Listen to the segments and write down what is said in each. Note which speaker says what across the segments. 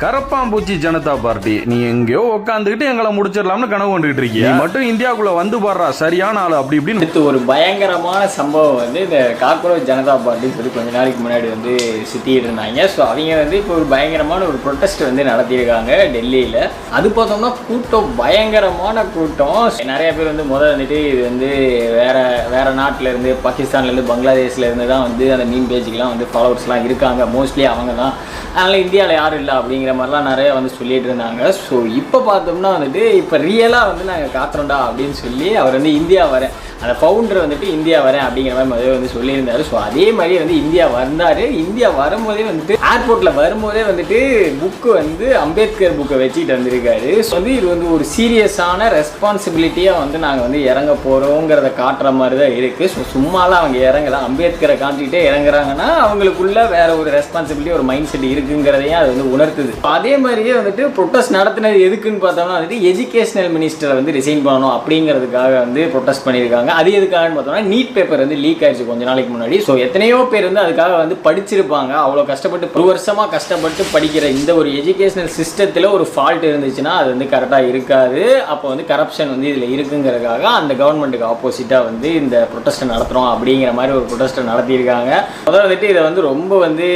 Speaker 1: கரப்பாம்பூச்சி ஜனதா பார்ட்டி, நீ எங்கேயோ உட்காந்துக்கிட்டு எங்களை முடிச்சிடலாம்னு கனவு கொண்டுகிட்டு இருக்கியா? மட்டும் இந்தியாவுக்குள்ள வந்து பாடுறா சரியான ஆளு அப்படி இப்படின்னு.
Speaker 2: அடுத்து ஒரு பயங்கரமான சம்பவம் வந்து இந்த காக்ரோச் ஜனதா பார்ட்டி சொல்லி கொஞ்ச நாளைக்கு முன்னாடி வந்து சுத்திட்டு இருந்தாங்க. ஸோ அவங்க வந்து இப்போ ஒரு பயங்கரமான ஒரு ப்ரொட்டஸ்ட் வந்து நடத்தியிருக்காங்க டெல்லியில். அது பார்த்தோம்னா கூட்டம் பயங்கரமான கூட்டம். நிறைய பேர் வந்து வந்துட்டு இது வந்து வேற நாட்டில இருந்து, பாகிஸ்தான்லேருந்து, பங்களாதேஷ்லேருந்து தான் வந்து அந்த மீன் பேஜுக்கெலாம் வந்து ஃபாலோவர்ஸ்லாம் இருக்காங்க. மோஸ்ட்லி அவங்க தான். அதனால் இந்தியாவில் யாரும் இல்லை அப்படிங்கிற மாதிரிலாம் நிறையா வந்து சொல்லிட்டு இருந்தாங்க. ஸோ இப்போ பார்த்தோம்னா வந்துட்டு இப்போ ரியலாக வந்து நாங்கள் காத்துறோண்டா அப்படின்னு சொல்லி அவர் வந்து இந்தியா வரேன், அந்த ஃபவுண்டர் வந்துட்டு இந்தியா வரேன் அப்படிங்கிற மாதிரி முதல்ல வந்து சொல்லியிருந்தாரு. ஸோ அதே மாதிரி வந்து இந்தியா வந்தார். இந்தியா வரும்போதே வந்துட்டு ஏர்போர்ட்டில் வரும்போதே வந்துட்டு புக்கு வந்து அம்பேத்கர் புக்கை வச்சுக்கிட்டு வந்திருக்காரு. ஸோ வந்து இது வந்து ஒரு சீரியஸான ரெஸ்பான்சிபிலிட்டியாக வந்து நாங்கள் வந்து இறங்க போகிறோங்கிறத காட்டுற மாதிரி தான் இருக்குது. ஸோ சும்மாலாம் அவங்க இறங்கலாம், அம்பேத்கரை காட்டிக்கிட்டே இறங்குறாங்கன்னா அவங்களுக்குள்ள வேற ஒரு ரெஸ்பான்சிபிலிட்டி, ஒரு மைண்ட் செட் இருக்குங்கிறதையும் அது வந்து உணர்த்துது. அதே மாதிரியே வந்துட்டு ப்ரொட்டஸ்ட் நடத்தினது எதுக்குன்னு பார்த்தோம்னா வந்துட்டு எஜுகேஷனல் மினிஸ்டரை வந்து ரிசைன் பண்ணணும் அப்படிங்கிறதுக்காக வந்து ப்ரொட்டஸ்ட் பண்ணியிருக்காங்க. அது எதுக்காகன்னு பார்த்தோம்னா நீட் பேப்பர் வந்து லீக் ஆயிடுச்சு கொஞ்ச நாளைக்கு முன்னாடி. ஸோ எத்தனையோ பேர் வந்து அதுக்காக வந்து படிச்சிருப்பாங்க. அவ்வளோ கஷ்டப்பட்டு ஒரு வருஷமாக கஷ்டப்பட்டு படிக்கிற இந்த ஒரு எஜுகேஷனல் சிஸ்டத்தில் ஒரு ஃபால்ட் இருந்துச்சுன்னா அது வந்து கரெக்டாக இருக்காது. அப்போ வந்து கரப்ஷன் வந்து இதில் இருக்குங்கிறதுக்காக அந்த கவர்மெண்ட்டுக்கு ஆப்போசிட்டாக வந்து இந்த ப்ரொட்டஸ்ட்டை நடத்துகிறோம் அப்படிங்கிற மாதிரி ஒரு ப்ரொட்டஸ்ட்டை நடத்தியிருக்காங்க. முதல்ல வந்துட்டு இதை வந்து ரொம்ப வந்து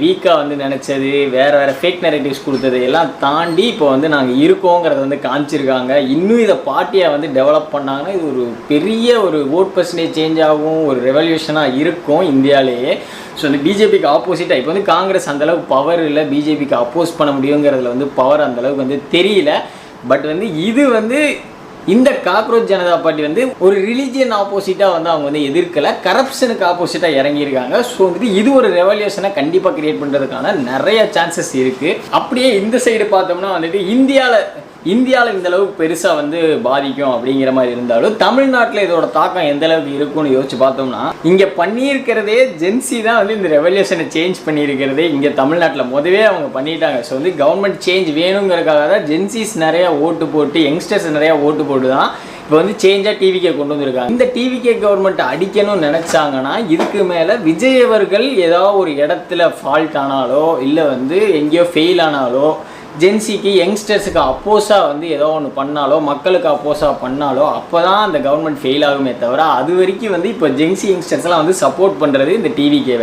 Speaker 2: வீக்காக வந்து நினச்சது, வேறு ஃபேக் நெரேட்டிவ்ஸ் கொடுத்தது எல்லாம் தாண்டி இப்போ வந்து நாங்கள் இருக்கோங்கிறத வந்து காமிச்சிருக்காங்க. இன்னும் இதை பார்ட்டியாக வந்து டெவலப் பண்ணாங்கன்னா இது ஒரு பெரிய ஒரு ஓட் பர்சன்டேஜ் சேஞ்ச் ஆகும், ஒரு ரெவல்யூஷனாக இருக்கும் இந்தியாவிலேயே. ஸோ இந்த பிஜேபிக்கு ஆப்போசிட்டாக இப்போ வந்து காங்கிரஸ் அந்தளவுக்கு பவர் இல்லை, பிஜேபிக்கு அப்போஸ் பண்ண முடியுங்கிறதுல வந்து பவர் அந்தளவுக்கு வந்து தெரியல. பட் வந்து இது வந்து இந்த காக்ரோச் ஜனதா பார்ட்டி வந்து ஒரு ரிலீஜியன் ஆப்போசிட்டாக வந்து அவங்க வந்து எதிர்க்கலை, கரப்ஷனுக்கு ஆப்போசிட்டாக இறங்கியிருக்காங்க. ஸோ வந்துட்டு இது ஒரு ரெவல்யூஷனை கண்டிப்பாக கிரியேட் பண்ணுறதுக்கான நிறைய சான்சஸ் இருக்குது. அப்படியே இந்த சைடு பார்த்தோம்னா வந்துட்டு இந்தியாவில் இந்த அளவுக்கு பெருசாக வந்து பாதிக்கும் அப்படிங்கிற மாதிரி இருந்தாலும் தமிழ்நாட்டில் இதோட தாக்கம் எந்த அளவுக்கு இருக்கும்னு யோசிச்சு பார்த்தோம்னா இங்கே பண்ணியிருக்கிறதே ஜென்சி தான் வந்து இந்த ரெவல்யூஷனை சேஞ்ச் பண்ணியிருக்கிறதே இங்கே தமிழ்நாட்டில் முதவே அவங்க பண்ணிட்டாங்க. ஸோ வந்து கவர்மெண்ட் சேஞ்ச் வேணுங்கிறதுக்காக தான் ஜென்சிஸ் நிறையா ஓட்டு போட்டு, யங்ஸ்டர்ஸ் நிறையா ஓட்டு போட்டு தான் இப்போ வந்து சேஞ்சாக டிவிகே கொண்டு வந்திருக்காங்க. இந்த டிவிகே கவர்மெண்ட் அடிக்கணும்னு நினச்சாங்கன்னா இதுக்கு மேலே விஜய் அவர்கள் ஏதாவது ஒரு இடத்துல ஃபால்ட் ஆனாலோ இல்லை வந்து எங்கேயோ ஃபெயில் ஆனாலோ, ஜென்சிக்கு யங்ஸ்டர்ஸுக்கு அப்போஸாக வந்து ஏதோ ஒன்று பண்ணாலோ, மக்களுக்கு அப்போஸாக பண்ணாலோ அப்போ தான் அந்த கவர்மெண்ட் ஃபெயில் ஆகுமே தவிர அது வரைக்கும் வந்து இப்போ ஜென்சி யங்ஸ்டர்ஸ்லாம் வந்து சப்போர்ட் பண்ணுறது இந்த டிவிகே.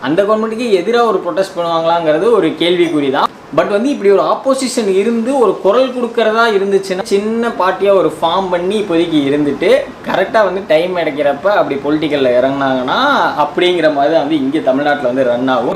Speaker 2: அந்த கவர்மெண்ட்டுக்கு எதிராக ஒரு ப்ரொட்டஸ்ட் பண்ணுவாங்களாங்கிறது ஒரு கேள்விக்குறி தான். பட் வந்து இப்படி ஒரு ஆப்போசிஷன் இருந்து ஒரு குரல் கொடுக்கறதா இருந்துச்சுன்னா சின்ன பார்ட்டியாக ஒரு ஃபார்ம் பண்ணி இப்போதைக்கு இருந்துட்டு கரெக்டாக வந்து டைம் கிடைக்கிறப்ப அப்படி பொலிட்டிக்கலில் இறங்கினாங்கன்னா அப்படிங்கிற மாதிரி தான் வந்து இங்கே தமிழ்நாட்டில் வந்து ரன் ஆகும்.